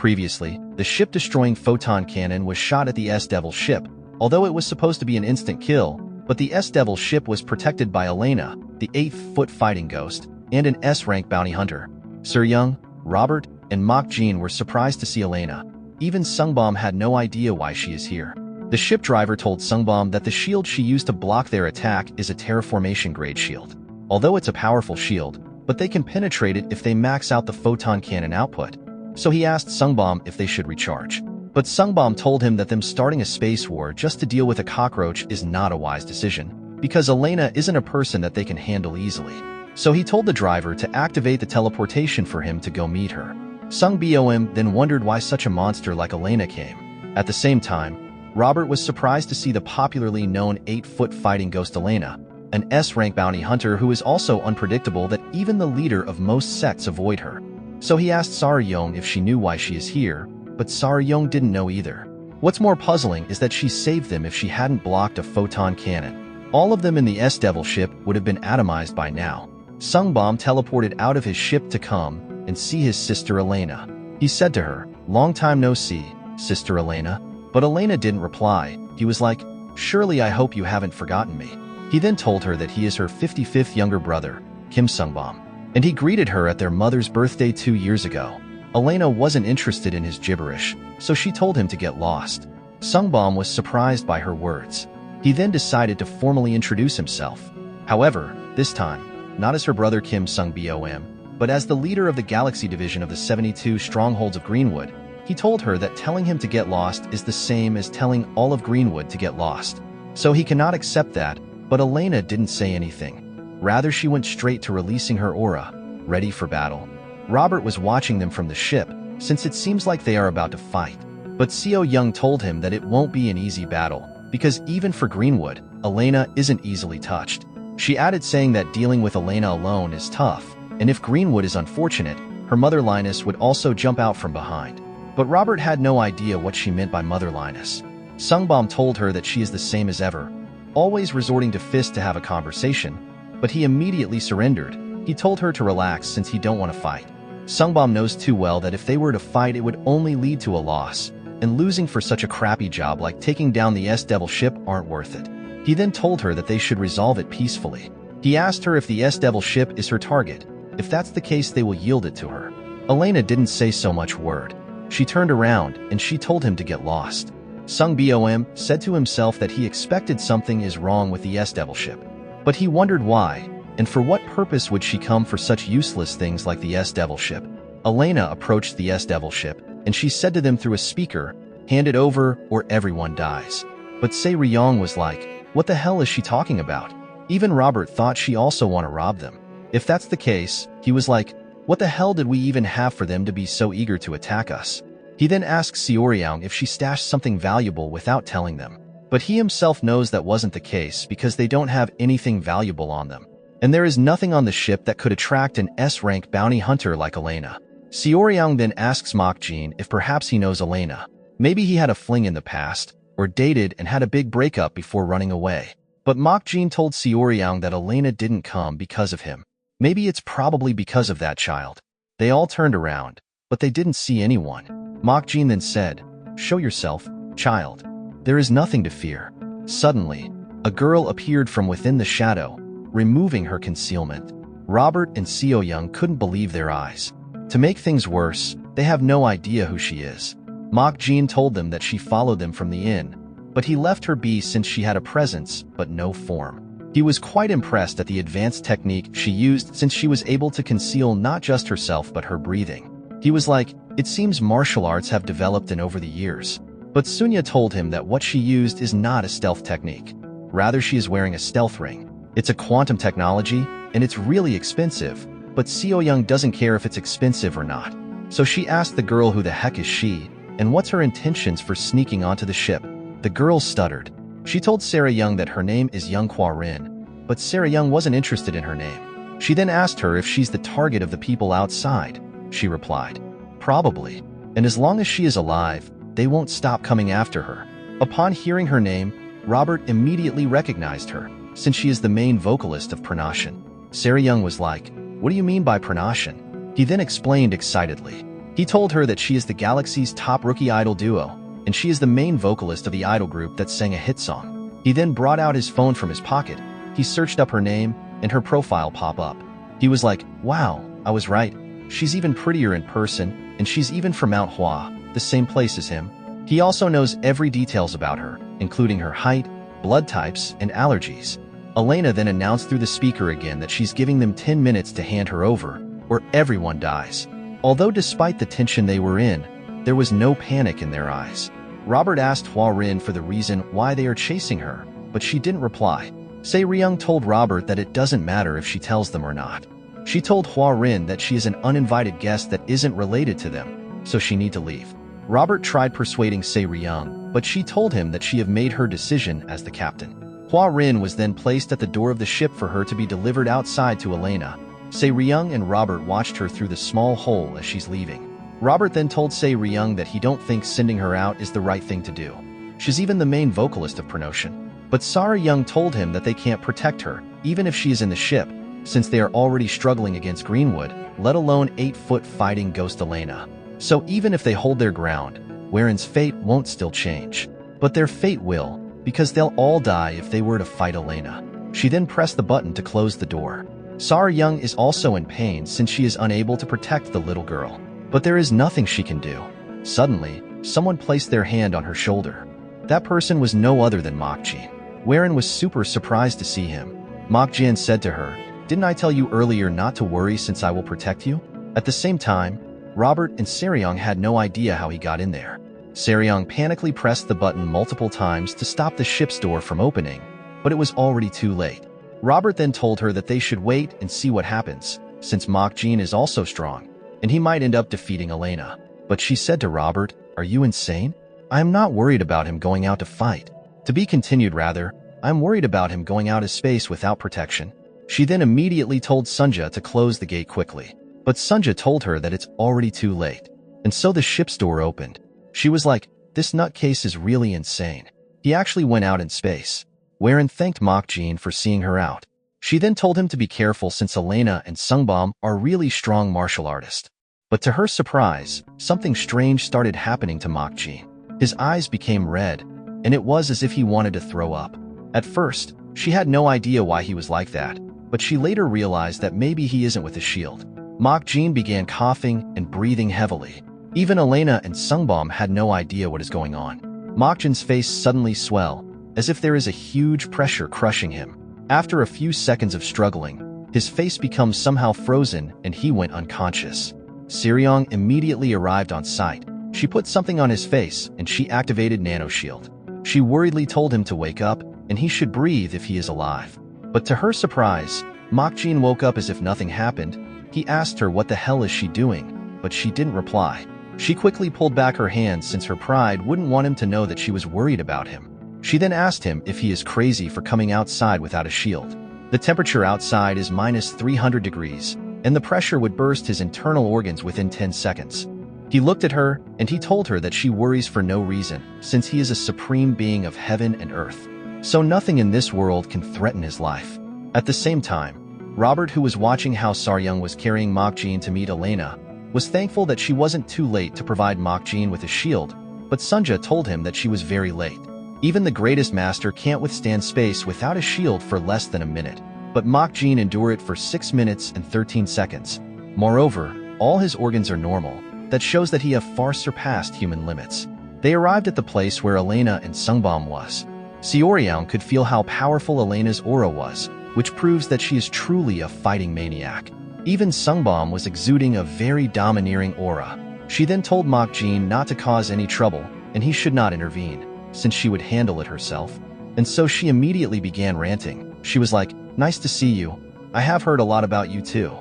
Previously, the ship-destroying photon cannon was shot at the S-Devil ship, although it was supposed to be an instant kill, but the S-Devil ship was protected by Elena, the 8th-foot fighting ghost, and an S-rank bounty hunter. Sir Young, Robert, and Mach Jeene were surprised to see Elena. Even Sungbom had no idea why she is here. The ship driver told Sungbom that the shield she used to block their attack is a terraformation-grade shield. Although it's a powerful shield, but they can penetrate it if they max out the photon cannon output. So he asked Sungbom if they should recharge. But Sungbom told him that them starting a space war just to deal with a cockroach is not a wise decision, because Elena isn't a person that they can handle easily. So he told the driver to activate the teleportation for him to go meet her. Sungbom then wondered why such a monster like Elena came. At the same time, Robert was surprised to see the popularly known 8-foot fighting ghost Elena, an S-rank bounty hunter who is also unpredictable that even the leader of most sects avoid her. So he asked Saryong if she knew why she is here, but Saryong didn't know either. What's more puzzling is that she saved them if she hadn't blocked a photon cannon. All of them in the S-Devil ship would have been atomized by now. Sungbom teleported out of his ship to come and see his sister Elena. He said to her, "Long time no see, Sister Elena." But Elena didn't reply. He was like, "Surely I hope you haven't forgotten me." He then told her that he is her 55th younger brother, Kim Sungbom, and he greeted her at their mother's birthday 2 years ago. Elena wasn't interested in his gibberish, so she told him to get lost. Sungbom was surprised by her words. He then decided to formally introduce himself. However, this time, not as her brother Kim Sungbom, but as the leader of the Galaxy Division of the 72 Strongholds of Greenwood. He told her that telling him to get lost is the same as telling all of Greenwood to get lost. So he cannot accept that, but Elena didn't say anything. Rather, she went straight to releasing her aura, ready for battle. Robert was watching them from the ship, since it seems like they are about to fight. But Seo Young told him that it won't be an easy battle, because even for Greenwood, Elena isn't easily touched. She added saying that dealing with Elena alone is tough, and if Greenwood is unfortunate, her mother Linus would also jump out from behind. But Robert had no idea what she meant by Mother Linus. Sungbom told her that she is the same as ever, always resorting to fists to have a conversation, but he immediately surrendered. He told her to relax since he don't want to fight. Sungbom knows too well that if they were to fight it would only lead to a loss, and losing for such a crappy job like taking down the S-Devil ship aren't worth it. He then told her that they should resolve it peacefully. He asked her if the S-Devil ship is her target. If that's the case, they will yield it to her. Elena didn't say so much word. She turned around and she told him to get lost. Sungbom said to himself that he expected something is wrong with the S-Devil ship. But he wondered why, and for what purpose would she come for such useless things like the S-Devil ship. Elena approached the S-Devil ship, and she said to them through a speaker, "Hand it over or everyone dies." But Se Ryong was like, what the hell is she talking about? Even Robert thought she also want to rob them. If that's the case, he was like, what the hell did we even have for them to be so eager to attack us? He then asked Seoryang if she stashed something valuable without telling them. But he himself knows that wasn't the case because they don't have anything valuable on them. And there is nothing on the ship that could attract an S-rank bounty hunter like Elena. Seoryang then asks Mach Jeene if perhaps he knows Elena. Maybe he had a fling in the past, or dated and had a big breakup before running away. But Mach Jeene told Seoryang that Elena didn't come because of him. Maybe it's probably because of that child. They all turned around, but they didn't see anyone. Mach Jeene then said, "Show yourself, child. There is nothing to fear." Suddenly, a girl appeared from within the shadow, removing her concealment. Robert and Seo Young couldn't believe their eyes. To make things worse, they have no idea who she is. Mach Jeene told them that she followed them from the inn, but he left her be since she had a presence but no form. He was quite impressed at the advanced technique she used since she was able to conceal not just herself but her breathing. He was like, it seems martial arts have developed in over the years. But Sunya told him that what she used is not a stealth technique. Rather, she is wearing a stealth ring. It's a quantum technology, and it's really expensive, but Seo Young doesn't care if it's expensive or not. So she asked the girl who the heck is she, and what's her intentions for sneaking onto the ship. The girl stuttered. She told Sarah Young that her name is Young Kwa Rin, but Sarah Young wasn't interested in her name. She then asked her if she's the target of the people outside. She replied, "Probably. And as long as she is alive, they won't stop coming after her." Upon hearing her name, Robert immediately recognized her, since she is the main vocalist of Pranashan. Sarah Young was like, "What do you mean by Pranashan?" He then explained excitedly, He told her that she is the galaxy's top rookie idol duo, and she is the main vocalist of the idol group that sang a hit song. He then brought out his phone from his pocket. He searched up her name, and her profile popped up. He was like, wow, I was right. She's even prettier in person, and she's even from Mount Hua, the same place as him. He also knows every details about her, including her height, blood types, and allergies. Elena then announced through the speaker again that she's giving them 10 minutes to hand her over, or everyone dies. Although despite the tension they were in, there was no panic in their eyes. Robert asked Hua Rin for the reason why they are chasing her, but she didn't reply. Se Ryung told Robert that it doesn't matter if she tells them or not. She told Hua Rin that she is an uninvited guest that isn't related to them, so she need to leave. Robert tried persuading Se Ryung, but she told him that she have made her decision as the captain. Hua Rin was then placed at the door of the ship for her to be delivered outside to Elena. Se Ryung and Robert watched her through the small hole as she's leaving. Robert then told Se Ryung that he don't think sending her out is the right thing to do. She's even the main vocalist of Pronotion. But Sara Young told him that they can't protect her, even if she is in the ship, since they are already struggling against Greenwood, let alone 8-foot fighting ghost Elena. So even if they hold their ground, Waren's fate won't still change. But their fate will, because they'll all die if they were to fight Elena. She then pressed the button to close the door. Sara Young is also in pain since she is unable to protect the little girl. But there is nothing she can do. Suddenly, someone placed their hand on her shoulder. That person was no other than Mach Jeene. Waren was super surprised to see him. Mach Jeene said to her, "Didn't I tell you earlier not to worry since I will protect you?" At the same time, Robert and Seryong had no idea how he got in there. Seryong panically pressed the button multiple times to stop the ship's door from opening, but it was already too late. Robert then told her that they should wait and see what happens, since Mach Jeene is also strong, and he might end up defeating Elena. But she said to Robert, "Are you insane? I am not worried about him going out to fight. To be continued rather, I'm worried about him going out of space without protection." She then immediately told Sunja to close the gate quickly. But Sunja told her that it's already too late. And so the ship's door opened. She was like, this nutcase is really insane. He actually went out in space. Waren thanked Mach Jeene for seeing her out. She then told him to be careful since Elena and Sungbom are really strong martial artists. But to her surprise, something strange started happening to Mach Jeene. His eyes became red, and it was as if he wanted to throw up. At first, she had no idea why he was like that, but she later realized that maybe he isn't with a shield. Mach Jeene began coughing and breathing heavily. Even Elena and Sungbom had no idea what is going on. Mach Jeene's face suddenly swelled, as if there is a huge pressure crushing him. After a few seconds of struggling, his face becomes somehow frozen and he went unconscious. Seryong immediately arrived on site. She put something on his face and she activated Nano Shield. She worriedly told him to wake up and he should breathe if he is alive. But to her surprise, Mach Jeene woke up as if nothing happened. He asked her what the hell is she doing, but she didn't reply. She quickly pulled back her hand since her pride wouldn't want him to know that she was worried about him. She then asked him if he is crazy for coming outside without a shield. The temperature outside is -300 degrees, and the pressure would burst his internal organs within 10 seconds. He looked at her, and he told her that she worries for no reason, since he is a supreme being of heaven and earth. So nothing in this world can threaten his life. At the same time, Robert, who was watching how Seryong was carrying Mach Jeene to meet Elena, was thankful that she wasn't too late to provide Mach Jeene with a shield, but Sunja told him that she was very late. Even the greatest master can't withstand space without a shield for less than a minute, but Mach Jeene endured it for 6 minutes and 13 seconds. Moreover, all his organs are normal. That shows that he have far surpassed human limits. They arrived at the place where Elena and Sungbom was. Seoryang could feel how powerful Elena's aura was, which proves that she is truly a fighting maniac. Even Sungbom was exuding a very domineering aura. She then told Mach Jeene not to cause any trouble, and he should not intervene, since she would handle it herself. And so she immediately began ranting. She was like, "Nice to see you. I have heard a lot about you too.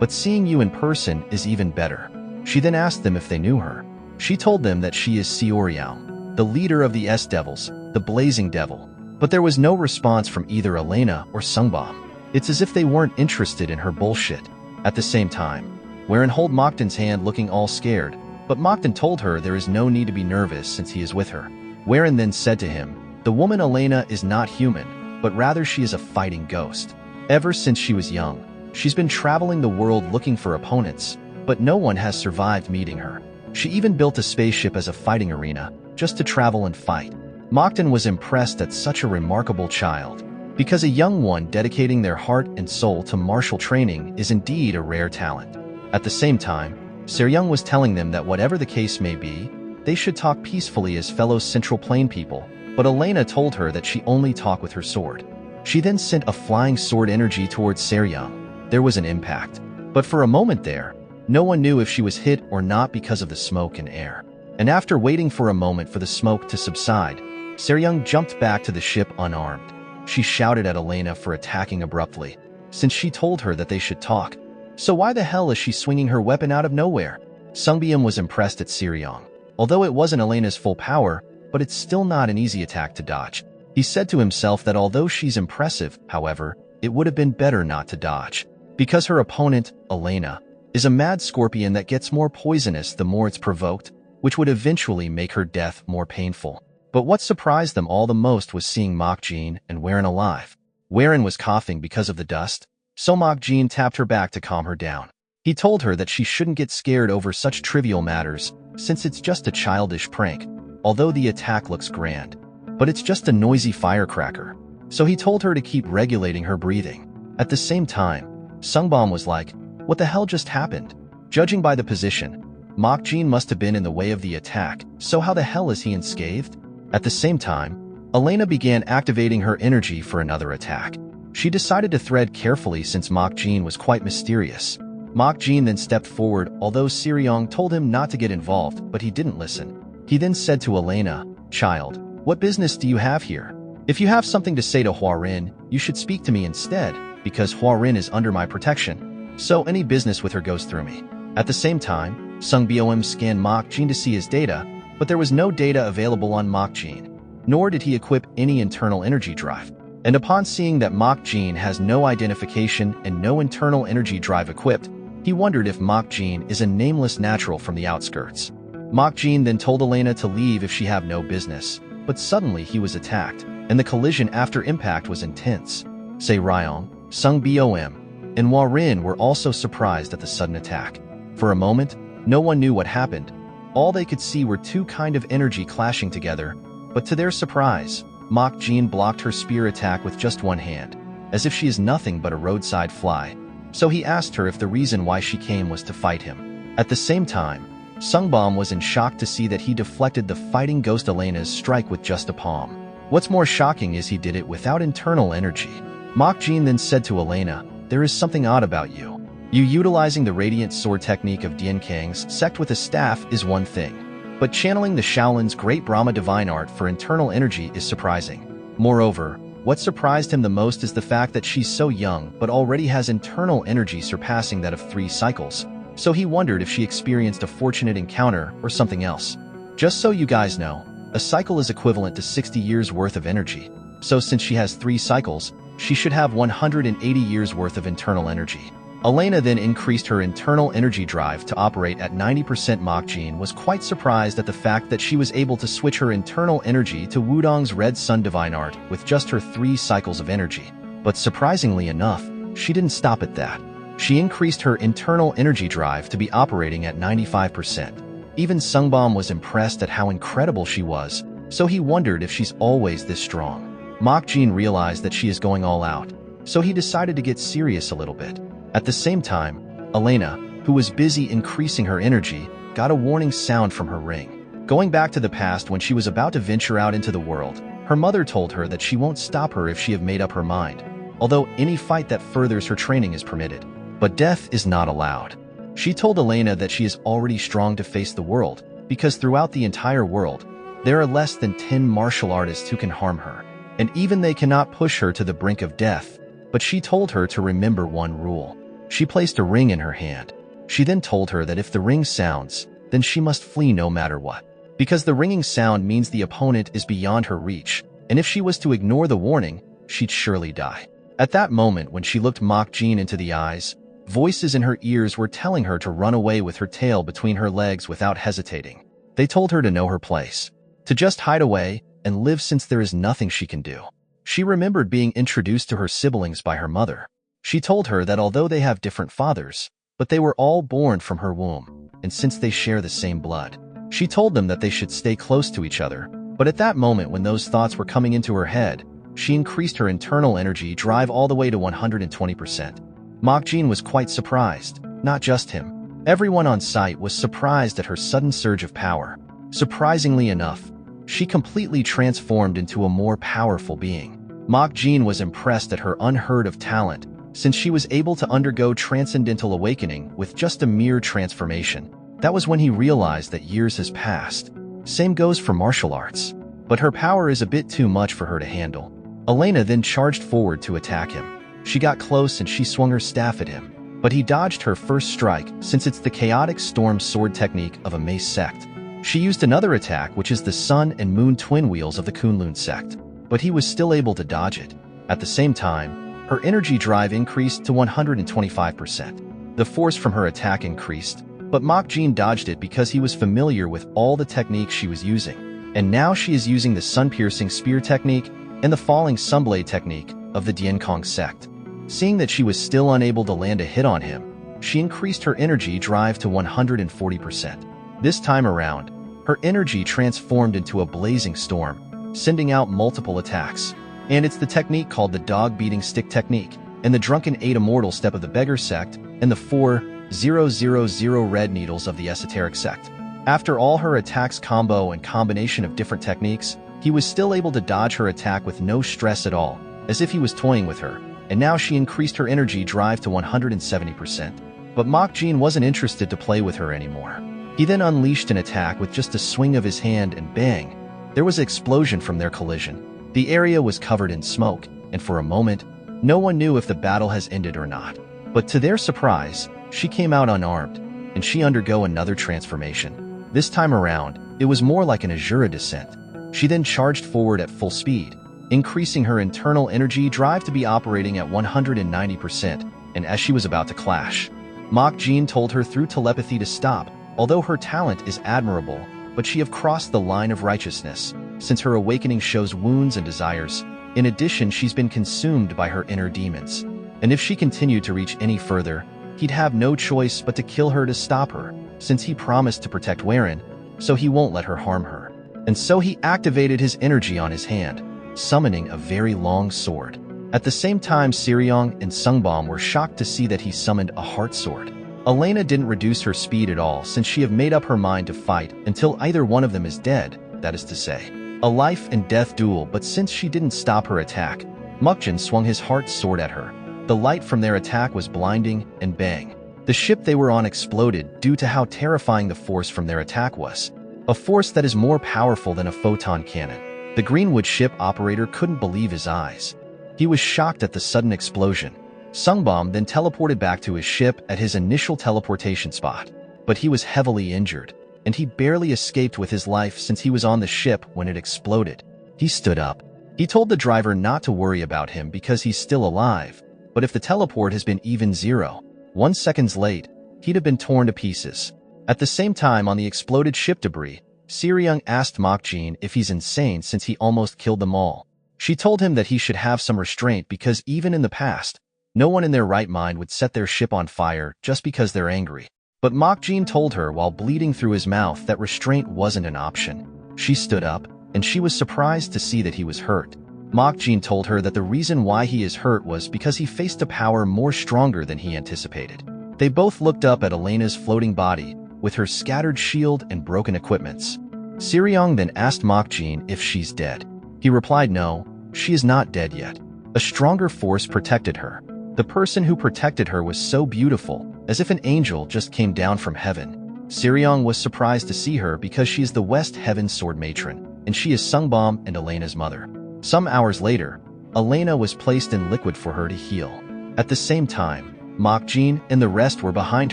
But seeing you in person is even better." She then asked them if they knew her. She told them that she is Seoryang, the leader of the S-Devils, the Blazing Devil. But there was no response from either Elena or Sungbom. It's as if they weren't interested in her bullshit. At the same time, Waren held Mokden's hand looking all scared, but Mokden told her there is no need to be nervous since he is with her. Waren then said to him, "The woman Elena is not human, but rather she is a fighting ghost. Ever since she was young, she's been traveling the world looking for opponents, but no one has survived meeting her. She even built a spaceship as a fighting arena, just to travel and fight. Mach Jeene was impressed at such a remarkable child, because a young one dedicating their heart and soul to martial training is indeed a rare talent. At the same time, Seryung was telling them that whatever the case may be, they should talk peacefully as fellow Central Plain people, but Elena told her that she only talk with her sword. She then sent a flying sword energy towards Seryung. There was an impact, but for a moment there, no one knew if she was hit or not because of the smoke and air. And after waiting for a moment for the smoke to subside, Seryung jumped back to the ship unarmed. She shouted at Elena for attacking abruptly, since she told her that they should talk. So why the hell is she swinging her weapon out of nowhere? Sungbyum was impressed at Seryung. Although it wasn't Elena's full power, but it's still not an easy attack to dodge. He said to himself that although she's impressive, however, it would have been better not to dodge. Because her opponent, Elena, is a mad scorpion that gets more poisonous the more it's provoked, which would eventually make her death more painful. But what surprised them all the most was seeing Mach Jeene and Warren alive. Warren was coughing because of the dust, so Mach Jeene tapped her back to calm her down. He told her that she shouldn't get scared over such trivial matters, since it's just a childish prank, although the attack looks grand. But it's just a noisy firecracker. So he told her to keep regulating her breathing. At the same time, Sungbom was like, what the hell just happened? Judging by the position, Mach Jeene must have been in the way of the attack, so how the hell is he unscathed? At the same time, Elena began activating her energy for another attack. She decided to thread carefully since Mach Jeene was quite mysterious. Mach Jeene then stepped forward, although Seryung told him not to get involved, but he didn't listen. He then said to Elena, "Child, what business do you have here? If you have something to say to Huarin, you should speak to me instead, because Huarin is under my protection, so any business with her goes through me." At the same time, Sungbom scanned Mach Jeene to see his data, but there was no data available on Mach Jeene, nor did he equip any internal energy drive. And upon seeing that Mach Jeene has no identification and no internal energy drive equipped, he wondered if Mach Jeene is a nameless natural from the outskirts. Mach Jeene then told Elena to leave if she have no business, but suddenly he was attacked, and the collision after impact was intense. Se Ryong, Sungbom, and Huarin were also surprised at the sudden attack. For a moment, no one knew what happened. All they could see were two kinds of energy clashing together, but to their surprise, Mach Jeene blocked her spear attack with just one hand, as if she is nothing but a roadside fly. So he asked her if the reason why she came was to fight him. At the same time, Sungbom was in shock to see that he deflected the fighting ghost Elena's strike with just a palm. What's more shocking is he did it without internal energy. Mach Jeene then said to Elena, "There is something odd about you. You utilizing the radiant sword technique of Dian Kang's sect with a staff is one thing, but channeling the Shaolin's great Brahma divine art for internal energy is surprising. Moreover, what surprised him the most is the fact that she's so young but already has internal energy surpassing that of 3 cycles, so he wondered if she experienced a fortunate encounter or something else. Just so you guys know, a cycle is equivalent to 60 years worth of energy, so since she has 3 cycles, she should have 180 years worth of internal energy." Elena then increased her internal energy drive to operate at 90%. Mach Jeene was quite surprised at the fact that she was able to switch her internal energy to Wudong's Red Sun Divine Art with just her 3 cycles of energy. But surprisingly enough, she didn't stop at that. She increased her internal energy drive to be operating at 95%. Even Sungbom was impressed at how incredible she was, so he wondered if she's always this strong. Mach Jeene realized that she is going all out, so he decided to get serious a little bit. At the same time, Elena, who was busy increasing her energy, got a warning sound from her ring. Going back to the past when she was about to venture out into the world, her mother told her that she won't stop her if she have made up her mind, although any fight that furthers her training is permitted. But death is not allowed. She told Elena that she is already strong to face the world, because throughout the entire world, there are less than 10 martial artists who can harm her, and even they cannot push her to the brink of death. But she told her to remember one rule. She placed a ring in her hand. She then told her that if the ring sounds, then she must flee no matter what, because the ringing sound means the opponent is beyond her reach, and if she was to ignore the warning, she'd surely die. At that moment when she looked Mach Jeene into the eyes, voices in her ears were telling her to run away with her tail between her legs without hesitating. They told her to know her place, to just hide away and live since there is nothing she can do. She remembered being introduced to her siblings by her mother. She told her that although they have different fathers, but they were all born from her womb, and since they share the same blood, she told them that they should stay close to each other. But at that moment when those thoughts were coming into her head, she increased her internal energy drive all the way to 120%. Mach Jeene was quite surprised. Not just him. Everyone on site was surprised at her sudden surge of power. Surprisingly enough, she completely transformed into a more powerful being. Mach Jeene was impressed at her unheard-of talent, since she was able to undergo transcendental awakening with just a mere transformation. That was when he realized that years has passed. Same goes for martial arts. But her power is a bit too much for her to handle. Elena then charged forward to attack him. She got close and she swung her staff at him. But he dodged her first strike, since it's the chaotic storm sword technique of a mace sect. She used another attack, which is the sun and moon twin wheels of the Kunlun sect. But he was still able to dodge it. At the same time, her energy drive increased to 125%. The force from her attack increased, but Mach Jeene dodged it because he was familiar with all the techniques she was using. And now she is using the sun-piercing spear technique and the falling sunblade technique of the Dienkong sect. Seeing that she was still unable to land a hit on him, she increased her energy drive to 140%. This time around, her energy transformed into a blazing storm, sending out multiple attacks. And it's the technique called the dog-beating stick technique, and the drunken 8 immortal step of the beggar sect, and the 4,000 red needles of the esoteric sect. After all her attacks combo and combination of different techniques, he was still able to dodge her attack with no stress at all, as if he was toying with her, and now she increased her energy drive to 170%. But Mach Jeene wasn't interested to play with her anymore. He then unleashed an attack with just a swing of his hand and bang! There was an explosion from their collision. The area was covered in smoke, and for a moment, no one knew if the battle has ended or not. But to their surprise, she came out unarmed, and she undergo another transformation. This time around, it was more like an Azura descent. She then charged forward at full speed, increasing her internal energy drive to be operating at 190%, and as she was about to clash, Mach Jeene told her through telepathy to stop. Although her talent is admirable, but she have crossed the line of righteousness, since her awakening shows wounds and desires. In addition, she's been consumed by her inner demons. And if she continued to reach any further, he'd have no choice but to kill her to stop her, since he promised to protect Warren, so he won't let her harm her. And so he activated his energy on his hand, summoning a very long sword. At the same time, Siriong and Sungbom were shocked to see that he summoned a heart sword. Elena didn't reduce her speed at all, since she had made up her mind to fight until either one of them is dead, that is to say, a life and death duel. But since she didn't stop her attack, Mach Jeene swung his heart sword at her. The light from their attack was blinding, and bang! The ship they were on exploded due to how terrifying the force from their attack was. A force that is more powerful than a photon cannon. The Greenwood ship operator couldn't believe his eyes. He was shocked at the sudden explosion. Sungbom then teleported back to his ship at his initial teleportation spot, but he was heavily injured, and he barely escaped with his life since he was on the ship when it exploded. He stood up. He told the driver not to worry about him because he's still alive, but if the teleport has been even 0.1 seconds late, he'd have been torn to pieces. At the same time, on the exploded ship debris, Siriong asked Mach Jeene if he's insane since he almost killed them all. She told him that he should have some restraint because even in the past, no one in their right mind would set their ship on fire just because they're angry. But Mach Jeene told her while bleeding through his mouth that restraint wasn't an option. She stood up, and she was surprised to see that he was hurt. Mach Jeene told her that the reason why he is hurt was because he faced a power more stronger than he anticipated. They both looked up at Elena's floating body, with her scattered shield and broken equipments. Siriong then asked Mach Jeene if she's dead. He replied no, she is not dead yet. A stronger force protected her. The person who protected her was so beautiful, as if an angel just came down from heaven. Siriong was surprised to see her because she is the West Heaven Sword Matron, and she is Sungbom and Elena's mother. Some hours later, Elena was placed in liquid for her to heal. At the same time, Mach Jeene and the rest were behind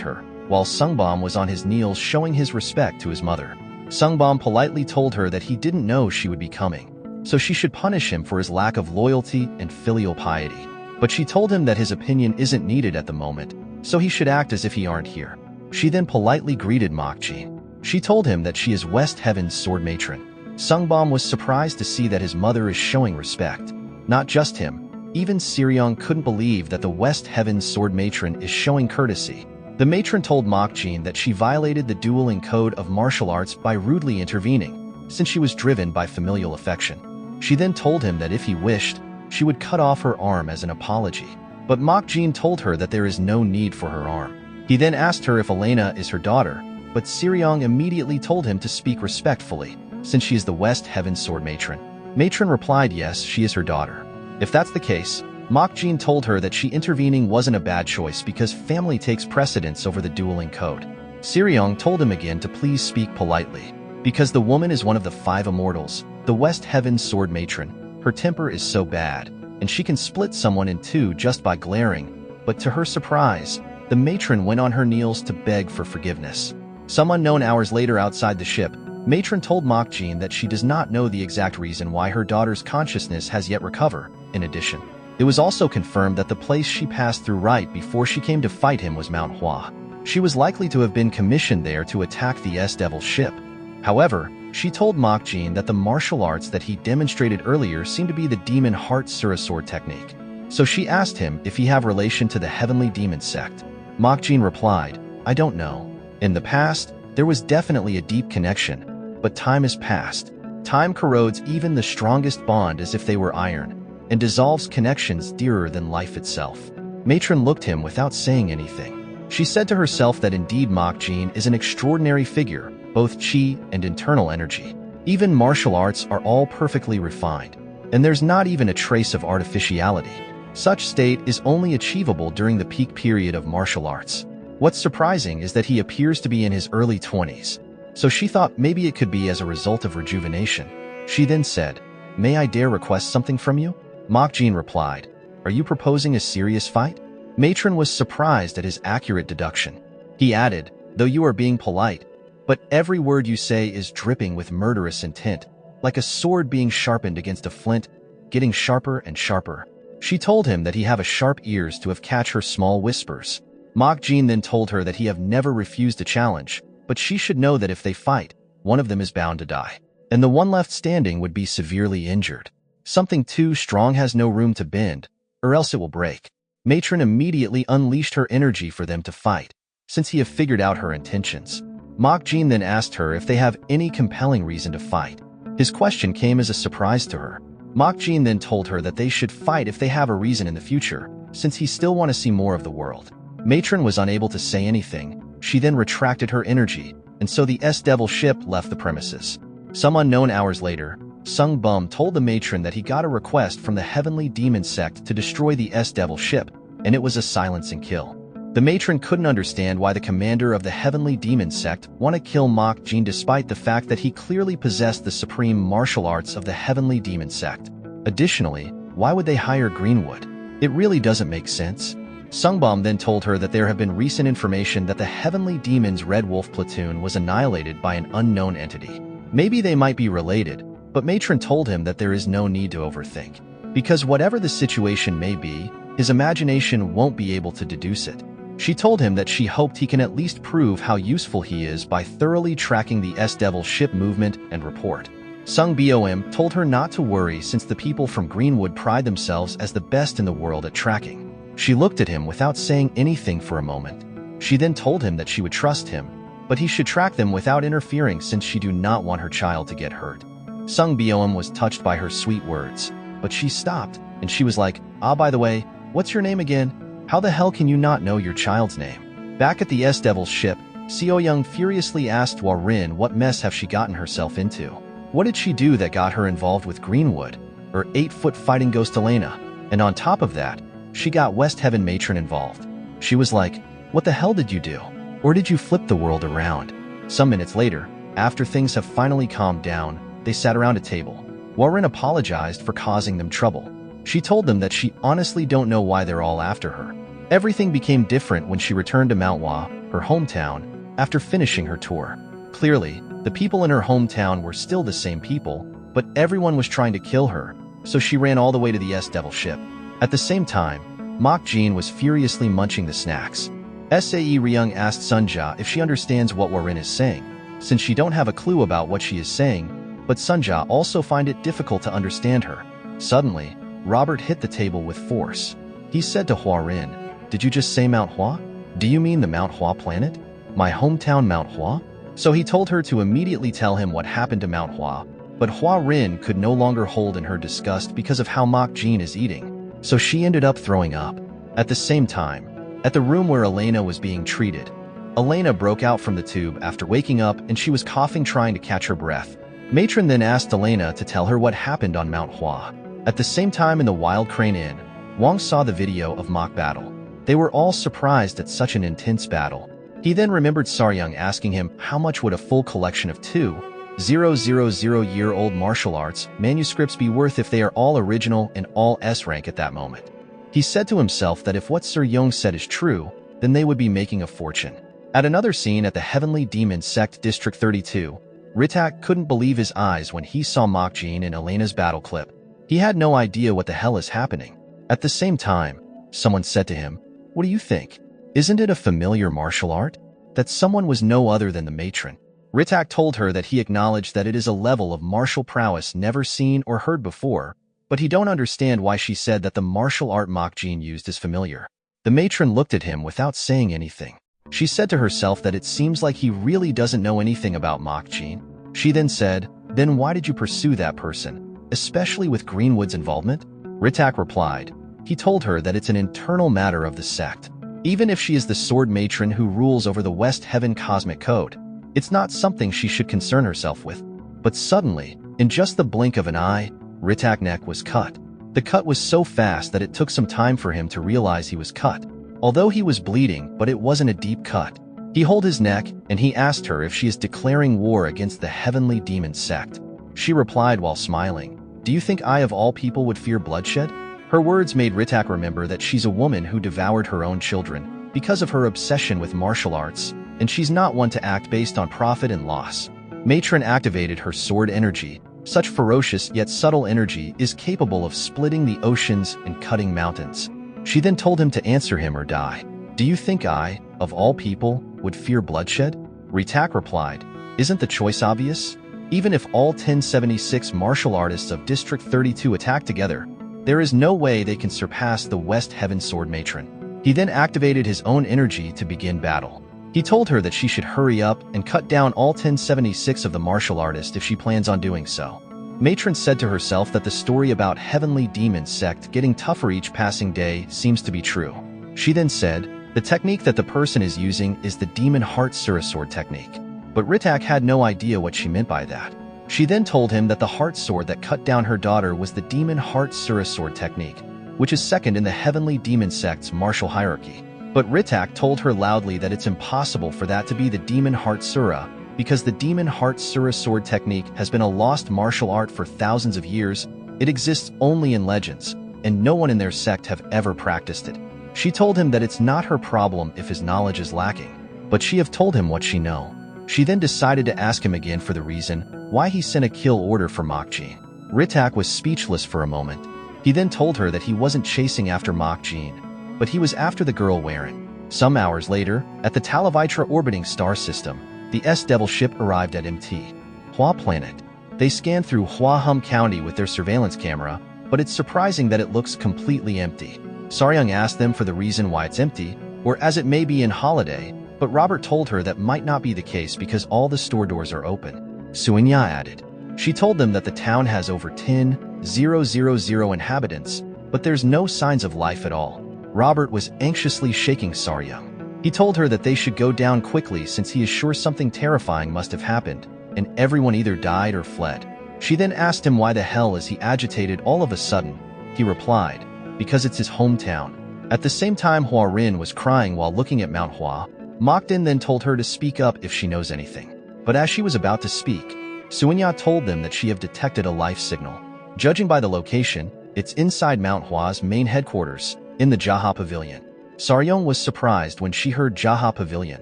her, while Sungbom was on his knees showing his respect to his mother. Sungbom politely told her that he didn't know she would be coming, so she should punish him for his lack of loyalty and filial piety. But she told him that his opinion isn't needed at the moment, so he should act as if he aren't here. She then politely greeted Mach Jeene. She told him that she is West Heaven's sword matron. Sungbom was surprised to see that his mother is showing respect. Not just him, even Siriong couldn't believe that the West Heaven's sword matron is showing courtesy. The matron told Mach Jeene that she violated the dueling code of martial arts by rudely intervening, since she was driven by familial affection. She then told him that if he wished, she would cut off her arm as an apology. But Mach Jeene told her that there is no need for her arm. He then asked her if Elena is her daughter, but Siriong immediately told him to speak respectfully, since she is the West Heaven Sword Matron. Matron replied yes, she is her daughter. If that's the case, Mach Jeene told her that she intervening wasn't a bad choice because family takes precedence over the dueling code. Siriong told him again to please speak politely. Because the woman is one of the 5 immortals, the West Heaven Sword Matron, her temper is so bad, and she can split someone in 2 just by glaring, but to her surprise, the matron went on her knees to beg for forgiveness. Some unknown hours later outside the ship, Matron told Mach Jeene that she does not know the exact reason why her daughter's consciousness has yet recovered. In addition, it was also confirmed that the place she passed through right before she came to fight him was Mount Hua. She was likely to have been commissioned there to attack the S-Devil ship. However, she told Mach Jeene that the martial arts that he demonstrated earlier seemed to be the Demon Heart Surasword technique. So she asked him if he have relation to the Heavenly Demon sect. Mach Jeene replied, I don't know. In the past, there was definitely a deep connection, but time has passed. Time corrodes even the strongest bond as if they were iron, and dissolves connections dearer than life itself. Matron looked him without saying anything. She said to herself that indeed Mach Jeene is an extraordinary figure, both chi and internal energy. Even martial arts are all perfectly refined, and there's not even a trace of artificiality. Such state is only achievable during the peak period of martial arts. What's surprising is that he appears to be in his early 20s, so she thought maybe it could be as a result of rejuvenation. She then said, May I dare request something from you? Mach Jeene replied, Are you proposing a serious fight? Matron was surprised at his accurate deduction. He added, Though you are being polite, but every word you say is dripping with murderous intent, like a sword being sharpened against a flint, getting sharper and sharper. She told him that he have a sharp ears to have catch her small whispers. Mach Jeene then told her that he have never refused a challenge, but she should know that if they fight, one of them is bound to die, and the one left standing would be severely injured. Something too strong has no room to bend, or else it will break. Matron immediately unleashed her energy for them to fight, since he have figured out her intentions. Mach Jeene then asked her if they have any compelling reason to fight. His question came as a surprise to her. Mach Jeene then told her that they should fight if they have a reason in the future, since he still want to see more of the world. Matron was unable to say anything. She then retracted her energy, and so the S-Devil ship left the premises. Some unknown hours later, Sung Bum told the matron that he got a request from the Heavenly Demon sect to destroy the S-Devil ship, and it was a silence and kill. The matron couldn't understand why the commander of the Heavenly Demon sect want to kill Mach Jeene despite the fact that he clearly possessed the supreme martial arts of the Heavenly Demon sect. Additionally, why would they hire Greenwood? It really doesn't make sense. Sungbom then told her that there have been recent information that the Heavenly Demon's Red Wolf platoon was annihilated by an unknown entity. Maybe they might be related, but Matron told him that there is no need to overthink. Because whatever the situation may be, his imagination won't be able to deduce it. She told him that she hoped he can at least prove how useful he is by thoroughly tracking the S-Devil ship movement and report. Sung Bom told her not to worry since the people from Greenwood pride themselves as the best in the world at tracking. She looked at him without saying anything for a moment. She then told him that she would trust him, but he should track them without interfering since she do not want her child to get hurt. Sung Bom was touched by her sweet words, but she stopped, and she was like, by the way, what's your name again? How the hell can you not know your child's name? Back at the S-Devil's ship, Seo Young furiously asked Hua Rin what mess have she gotten herself into. What did she do that got her involved with Greenwood, or 8-foot fighting ghost Elena? And on top of that, she got West Heaven Matron involved. She was like, what the hell did you do? Or did you flip the world around? Some minutes later, after things have finally calmed down, they sat around a table. Hua Rin apologized for causing them trouble. She told them that she honestly don't know why they're all after her. Everything became different when she returned to Mount Hua, her hometown, after finishing her tour. Clearly, the people in her hometown were still the same people, but everyone was trying to kill her, so she ran all the way to the S-Devil ship. At the same time, Mach Jeene was furiously munching the snacks. Sae Ryung asked Sunja if she understands what Hua Rin is saying, since she don't have a clue about what she is saying, but Sunja also find it difficult to understand her. Suddenly, Robert hit the table with force. He said to Hua Rin, did you just say Mount Hua? "Do you mean the Mount Hua planet? My hometown Mount Hua?" So he told her to immediately tell him what happened to Mount Hua, but Hua Rin could no longer hold in her disgust because of how Mach Jeene is eating, so she ended up throwing up. At the same time, at the room where Elena was being treated, Elena broke out from the tube after waking up and she was coughing trying to catch her breath. Matron then asked Elena to tell her what happened on Mount Hua. At the same time in the Wild Crane Inn, Wang saw the video of mock battle. They were all surprised at such an intense battle. He then remembered Saryung asking him how much would a full collection of 2,000-year-old martial arts manuscripts be worth if they are all original and all S rank at that moment. He said to himself that if what Saryung said is true, then they would be making a fortune. At another scene at the Heavenly Demon Sect District 32, Ritak couldn't believe his eyes when he saw Mach Jeene in Elena's battle clip. He had no idea what the hell is happening. At the same time, someone said to him, "What do you think? Isn't it a familiar martial art?" That someone was no other than the matron. Ritak told her that he acknowledged that it is a level of martial prowess never seen or heard before, but he don't understand why she said that the martial art Mach Jeene used is familiar. The matron looked at him without saying anything. She said to herself that it seems like he really doesn't know anything about Mach Jeene. She then said, "Then why did you pursue that person, especially with Greenwood's involvement?" Ritak replied. He told her that it's an internal matter of the sect. Even if she is the sword matron who rules over the West Heaven Cosmic Code, it's not something she should concern herself with. But suddenly, in just the blink of an eye, Ritak's neck was cut. The cut was so fast that it took some time for him to realize he was cut. Although he was bleeding, but it wasn't a deep cut. He held his neck, and he asked her if she is declaring war against the Heavenly Demon Sect. She replied while smiling, "Do you think I of all people would fear bloodshed?" Her words made Ritak remember that she's a woman who devoured her own children because of her obsession with martial arts, and she's not one to act based on profit and loss. Matron activated her sword energy. Such ferocious yet subtle energy is capable of splitting the oceans and cutting mountains. She then told him to answer him or die. "Do you think I, of all people, would fear bloodshed?" Ritak replied, "Isn't the choice obvious? Even if all 1076 martial artists of District 32 attack together, there is no way they can surpass the West Heaven Sword Matron." He then activated his own energy to begin battle. He told her that she should hurry up and cut down all 1076 of the martial artists if she plans on doing so. Matron said to herself that the story about Heavenly Demon Sect getting tougher each passing day seems to be true. She then said, the technique that the person is using is the Demon Heart Surasword technique. But Ritak had no idea what she meant by that. She then told him that the heart sword that cut down her daughter was the Demon Heart Surasword technique, which is second in the Heavenly Demon Sect's martial hierarchy. But Ritak told her loudly that it's impossible for that to be the Demon Heart Sura, because the Demon Heart Surasword technique has been a lost martial art for thousands of years. It exists only in legends, and no one in their sect have ever practiced it. She told him that it's not her problem if his knowledge is lacking, but she have told him what she know. She then decided to ask him again for the reason why he sent a kill order for Mach Jeene. Ritak was speechless for a moment. He then told her that he wasn't chasing after Mach Jeene, but he was after the girl Warren. Some hours later, at the Talavitra orbiting star system, the S-Devil ship arrived at Mt. Hua planet. They scanned through Hua Hum County with their surveillance camera, but it's surprising that it looks completely empty. Saryung asked them for the reason why it's empty, or as it may be in holiday, but Robert told her that might not be the case because all the store doors are open. Suinya added. She told them that the town has over 10,000 inhabitants, but there's no signs of life at all. Robert was anxiously shaking Saryung. He told her that they should go down quickly since he is sure something terrifying must have happened, and everyone either died or fled. She then asked him why the hell is he agitated all of a sudden. He replied, because it's his hometown. At the same time Hua Rin was crying while looking at Mount Hua. Mokden then told her to speak up if she knows anything. But as she was about to speak, Suinya told them that she have detected a life signal. Judging by the location, it's inside Mount Hua's main headquarters, in the Jaha Pavilion. Saryung was surprised when she heard Jaha Pavilion,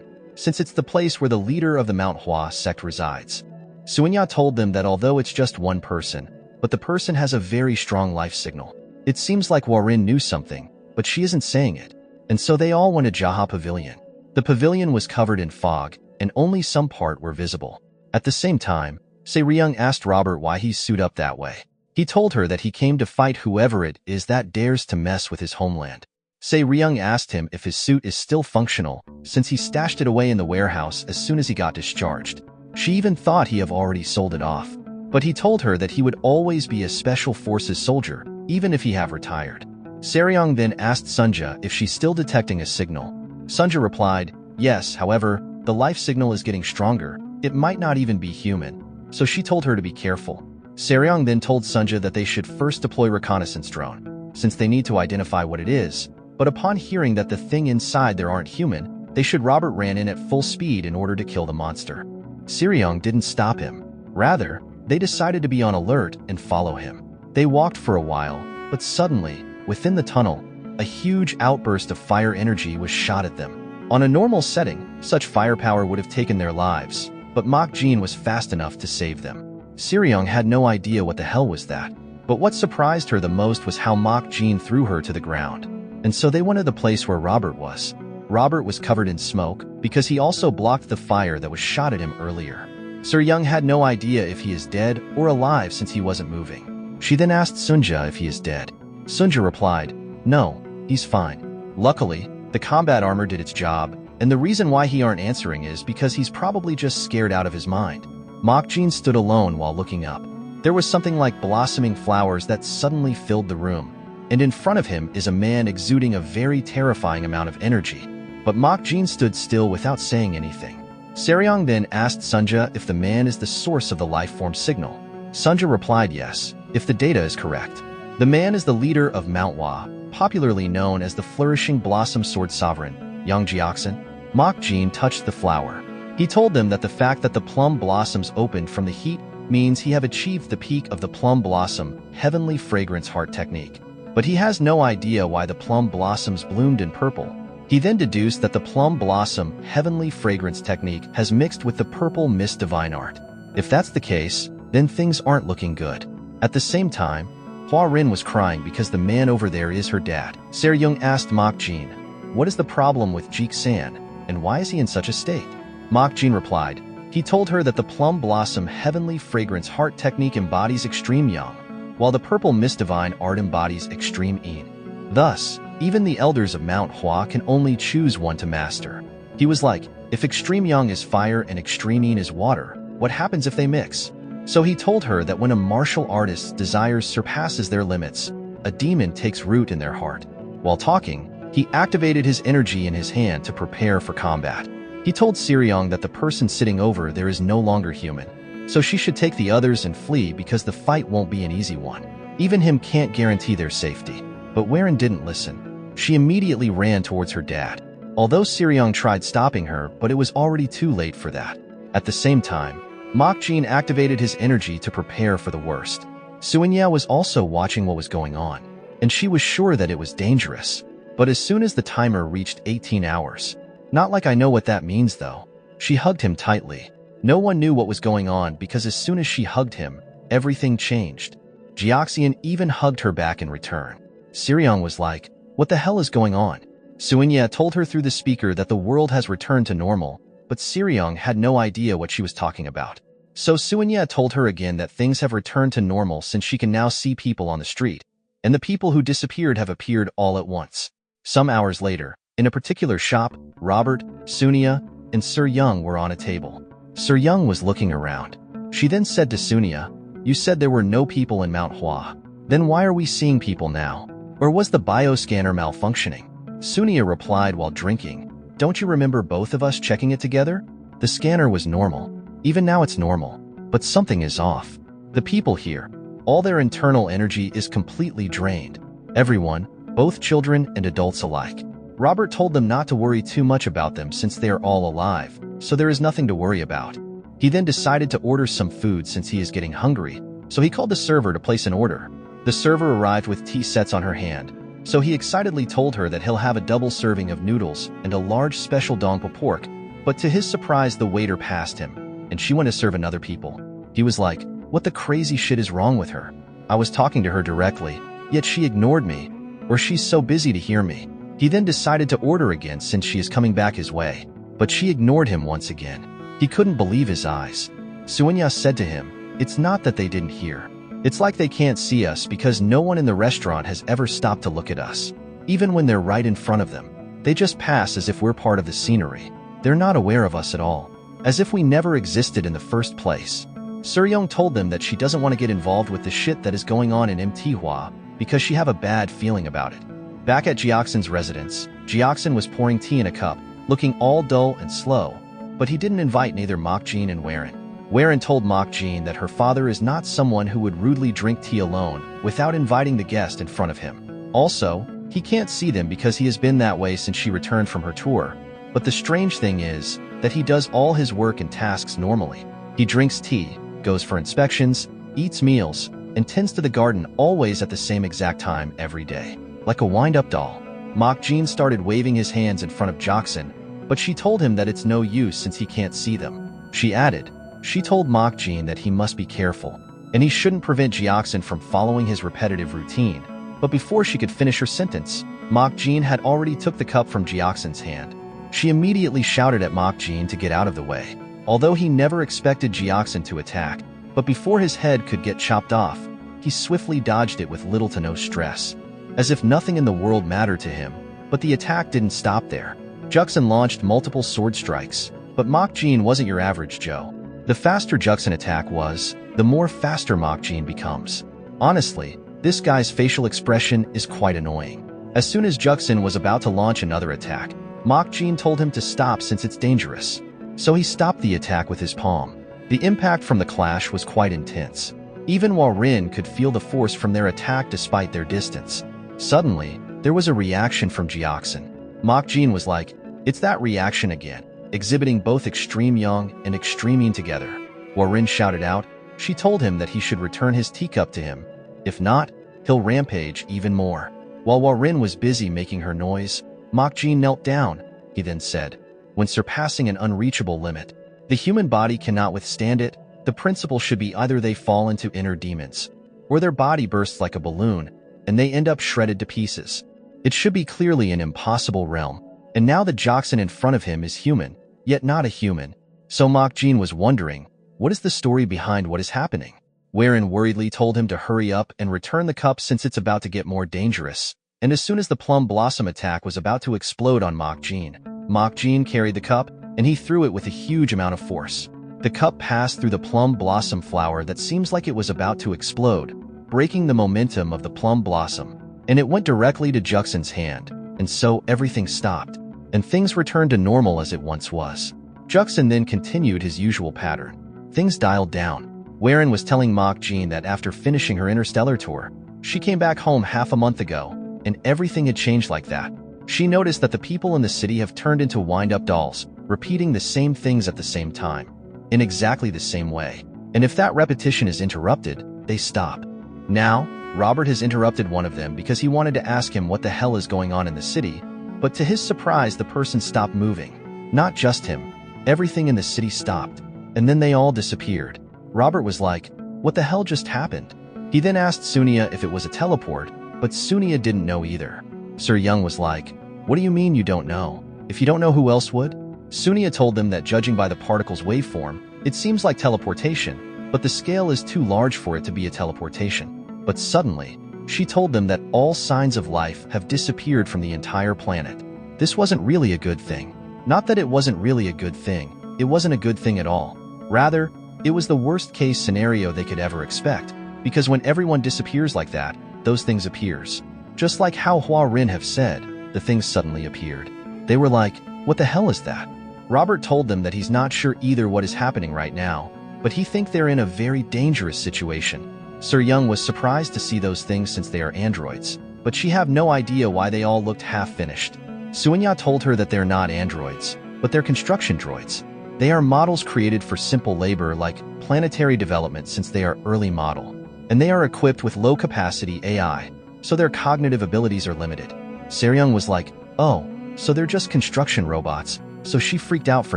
since it's the place where the leader of the Mount Hua sect resides. Suinya told them that although it's just one person, but the person has a very strong life signal. It seems like Warren knew something, but she isn't saying it, and so they all went to Jaha Pavilion. The pavilion was covered in fog, and only some part were visible. At the same time, Se-ryung asked Robert why he's suited up that way. He told her that he came to fight whoever it is that dares to mess with his homeland. Se-ryung asked him if his suit is still functional, since he stashed it away in the warehouse as soon as he got discharged. She even thought he have already sold it off. But he told her that he would always be a special forces soldier, even if he have retired. Se-ryung then asked Sunja if she's still detecting a signal. Sunja replied, yes, however, the life signal is getting stronger. It might not even be human. So she told her to be careful. Se-ryung then told Sunja that they should first deploy reconnaissance drone, since they need to identify what it is. But upon hearing that the thing inside there aren't human, they should. Robert ran in at full speed in order to kill the monster. Se-ryung didn't stop him. Rather, they decided to be on alert and follow him. They walked for a while, but suddenly, within the tunnel, a huge outburst of fire energy was shot at them. On a normal setting, such firepower would have taken their lives, but Mach Jeene was fast enough to save them. Se-ryung had no idea what the hell was that, but what surprised her the most was how Mach Jeene threw her to the ground. And so they went to the place where Robert was. Robert was covered in smoke because he also blocked the fire that was shot at him earlier. Se-ryung had no idea if he is dead or alive since he wasn't moving. She then asked Sunja if he is dead. Sunja replied, no, he's fine. Luckily, the combat armor did its job, and the reason why he aren't answering is because he's probably just scared out of his mind. Mach Jeene stood alone while looking up. There was something like blossoming flowers that suddenly filled the room, and in front of him is a man exuding a very terrifying amount of energy. But Mach Jeene stood still without saying anything. Se-ryung then asked Sunja if the man is the source of the life-form signal. Sunja replied yes, if the data is correct. The man is the leader of Mount Hua, popularly known as the Flourishing Blossom Sword Sovereign, Yang Jiaxin. Mach Jeene touched the flower. He told them that the fact that the plum blossoms opened from the heat means he have achieved the peak of the plum blossom heavenly fragrance heart technique. But he has no idea why the plum blossoms bloomed in purple. He then deduced that the plum blossom heavenly fragrance technique has mixed with the purple mist divine art. If that's the case, then things aren't looking good. At the same time, Hua Rin was crying because the man over there is her dad. Se-ryung asked Mach Jeene, what is the problem with Jik-san, and why is he in such a state? Mach Jeene replied, he told her that the plum blossom heavenly fragrance heart technique embodies extreme yang, while the purple mist divine art embodies extreme yin. Thus, even the elders of Mount Hua can only choose one to master. He was like, if extreme yang is fire and extreme yin is water, what happens if they mix? So he told her that when a martial artist's desires surpasses their limits, a demon takes root in their heart. While talking, he activated his energy in his hand to prepare for combat. He told Se-ryung that the person sitting over there is no longer human, so she should take the others and flee because the fight won't be an easy one. Even him can't guarantee their safety. But Warren didn't listen. She immediately ran towards her dad. Although Se-ryung tried stopping her, but it was already too late for that. At the same time, Mach Jeene activated his energy to prepare for the worst. Suenya was also watching what was going on, and she was sure that it was dangerous. But as soon as the timer reached 18 hours, not like I know what that means though, she hugged him tightly. No one knew what was going on because as soon as she hugged him, everything changed. Jiaxian even hugged her back in return. Se-ryung was like, what the hell is going on? Suenya told her through the speaker that the world has returned to normal, but Se-ryung had no idea what she was talking about. So Suenya told her again that things have returned to normal since she can now see people on the street, and the people who disappeared have appeared all at once. Some hours later, in a particular shop, Robert, Suenya, and Se-ryung were on a table. Se-ryung was looking around. She then said to Suenya, you said there were no people in Mount Hua. Then why are we seeing people now? Or was the bioscanner malfunctioning? Suenya replied while drinking, don't you remember both of us checking it together? The scanner was normal. Even now it's normal. But something is off. The people here, all their internal energy is completely drained. Everyone, both children and adults alike. Robert told them not to worry too much about them since they are all alive, so there is nothing to worry about. He then decided to order some food since he is getting hungry, so he called the server to place an order. The server arrived with tea sets on her hand, so he excitedly told her that he'll have a double serving of noodles and a large special dongpa pork, but to his surprise the waiter passed him, and she went to serve another people. He was like, what the crazy shit is wrong with her? I was talking to her directly, yet she ignored me, or she's so busy to hear me. He then decided to order again since she is coming back his way, but she ignored him once again. He couldn't believe his eyes. Suenya said to him, it's not that they didn't hear. It's like they can't see us because no one in the restaurant has ever stopped to look at us. Even when they're right in front of them, they just pass as if we're part of the scenery. They're not aware of us at all, as if we never existed in the first place. Suryong told them that she doesn't want to get involved with the shit that is going on in Mount Hua because she have a bad feeling about it. Back at Jeoxin's residence, Jeoxin was pouring tea in a cup, looking all dull and slow, but he didn't invite neither Mach Jeene and Warren. Warren told Mach Jeene that her father is not someone who would rudely drink tea alone without inviting the guest in front of him. Also, he can't see them because he has been that way since she returned from her tour. But the strange thing is that he does all his work and tasks normally. He drinks tea, goes for inspections, eats meals, and tends to the garden always at the same exact time every day. Like a wind-up doll. Mach Jeene started waving his hands in front of Jeoxin, but she told him that it's no use since he can't see them. She added, she told Mach Jeene that he must be careful, and he shouldn't prevent Jeoxin from following his repetitive routine. But before she could finish her sentence, Mach Jeene had already took the cup from Jeoxin's hand. She immediately shouted at Mach Jeene to get out of the way. Although he never expected Jeoxin to attack, but before his head could get chopped off, he swiftly dodged it with little to no stress, as if nothing in the world mattered to him. But the attack didn't stop there. Jeoxin launched multiple sword strikes, but Mach Jeene wasn't your average Joe. The faster Jeoxin attack was, the more faster Mach Jeene becomes. Honestly, this guy's facial expression is quite annoying. As soon as Jeoxin was about to launch another attack, Mach Jeene told him to stop since it's dangerous. So he stopped the attack with his palm. The impact from the clash was quite intense. Even Warren could feel the force from their attack despite their distance. Suddenly, there was a reaction from Jeoxin. Mach Jeene was like, it's that reaction again, exhibiting both extreme yang and extreme yin together. Warren shouted out. She told him that he should return his teacup to him. If not, he'll rampage even more. While Warren was busy making her noise, Mach Jeene knelt down. He then said, when surpassing an unreachable limit, the human body cannot withstand it. The principle should be either they fall into inner demons, or their body bursts like a balloon, and they end up shredded to pieces. It should be clearly an impossible realm, and now the Jeoxin in front of him is human, yet not a human. So Mach Jeene was wondering, what is the story behind what is happening? Warren worriedly told him to hurry up and return the cup since it's about to get more dangerous. And as soon as the plum blossom attack was about to explode on Mach Jeene carried the cup, and he threw it with a huge amount of force. The cup passed through the plum blossom flower that seems like it was about to explode, breaking the momentum of the plum blossom, and it went directly to Jeoxin's hand, and so everything stopped, and things returned to normal as it once was. Jeoxin then continued his usual pattern. Things dialed down. Warren was telling Mach Jeene that after finishing her interstellar tour, she came back home half a month ago, and everything had changed like that. She noticed that the people in the city have turned into wind-up dolls, repeating the same things at the same time, in exactly the same way. And if that repetition is interrupted, they stop. Now, Robert has interrupted one of them because he wanted to ask him what the hell is going on in the city, but to his surprise the person stopped moving. Not just him. Everything in the city stopped, and then they all disappeared. Robert was like, what the hell just happened? He then asked Sunia if it was a teleport, but Sunia didn't know either. Sir Young was like, what do you mean you don't know? If you don't know, who else would? Sunia told them that judging by the particle's waveform, it seems like teleportation, but the scale is too large for it to be a teleportation. But suddenly, she told them that all signs of life have disappeared from the entire planet. This wasn't really a good thing. Not that it wasn't really a good thing, it wasn't a good thing at all. Rather, it was the worst-case scenario they could ever expect, because when everyone disappears like that, those things appears. Just like how Hua Rin have said, the things suddenly appeared. They were like, what the hell is that? Robert told them that he's not sure either what is happening right now, but he think they're in a very dangerous situation. Sir Young was surprised to see those things since they are androids, but she have no idea why they all looked half-finished. Suanya told her that they're not androids, but they're construction droids. They are models created for simple labor like planetary development since they are early model, and they are equipped with low-capacity AI, so their cognitive abilities are limited. Seryung was like, oh, so they're just construction robots, so she freaked out for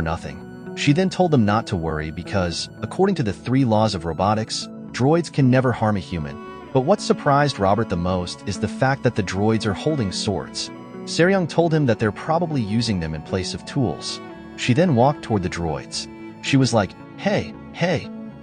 nothing. She then told them not to worry because, according to the 3 laws of robotics, droids can never harm a human. But what surprised Robert the most is the fact that the droids are holding swords. Seryung told him that they're probably using them in place of tools. She then walked toward the droids. She was like, hey,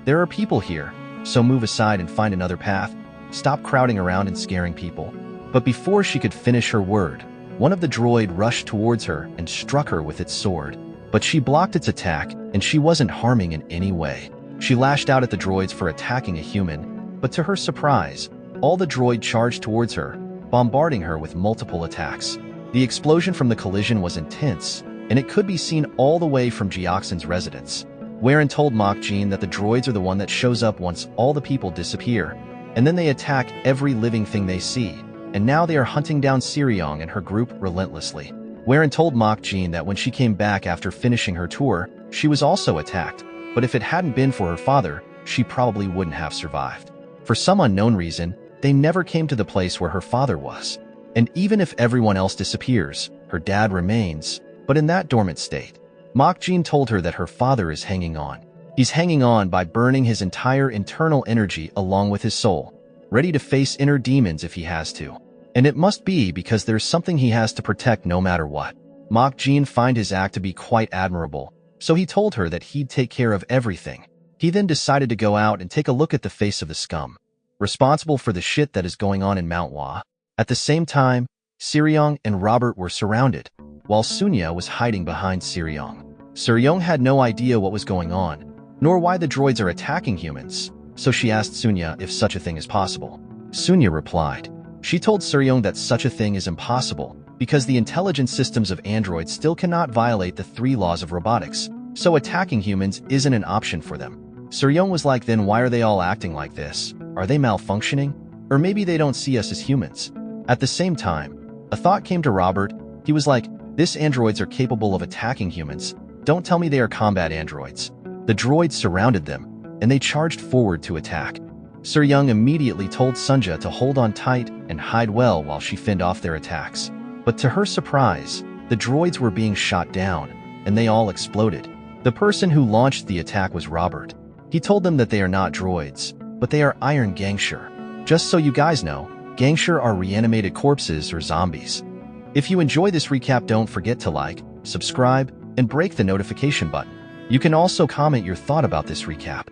there are people here, so move aside and find another path. Stop crowding around and scaring people. But before she could finish her word, one of the droid rushed towards her and struck her with its sword. But she blocked its attack, and she wasn't harming in any way. She lashed out at the droids for attacking a human, but to her surprise, all the droid charged towards her, bombarding her with multiple attacks. The explosion from the collision was intense, and it could be seen all the way from Geoxen's residence. Wherein told Mach Jeene that the droids are the one that shows up once all the people disappear, and then they attack every living thing they see, and now they are hunting down Siriong and her group relentlessly. Wherein told Mach Jeene that when she came back after finishing her tour, she was also attacked, but if it hadn't been for her father, she probably wouldn't have survived. For some unknown reason, they never came to the place where her father was. And even if everyone else disappears, her dad remains, but in that dormant state. Mach Jeene told her that her father is hanging on. He's hanging on by burning his entire internal energy along with his soul, ready to face inner demons if he has to. And it must be because there's something he has to protect no matter what. Mach Jeene find his act to be quite admirable, so he told her that he'd take care of everything. He then decided to go out and take a look at the face of the scum, responsible for the shit that is going on in Mount Hua. At the same time, Siriong and Robert were surrounded, while Sunya was hiding behind Siriong. Siriong had no idea what was going on, nor why the droids are attacking humans, so she asked Sunya if such a thing is possible. Sunya replied. She told Siriong that such a thing is impossible, because the intelligence systems of androids still cannot violate the 3 laws of robotics, so attacking humans isn't an option for them. Siriong was like, then why are they all acting like this? Are they malfunctioning? Or maybe they don't see us as humans? At the same time, a thought came to Robert. He was like, this androids are capable of attacking humans. Don't tell me they are combat androids. The droids surrounded them, and they charged forward to attack. Siriong immediately told Sunja to hold on tight and hide well while she fended off their attacks. But to her surprise, the droids were being shot down, and they all exploded. The person who launched the attack was Robert. He told them that they are not droids, but they are Iron Gangshur. Just so you guys know, Gangshur are reanimated corpses or zombies. If you enjoy this recap, don't forget to like, subscribe, and break the notification button. You can also comment your thought about this recap.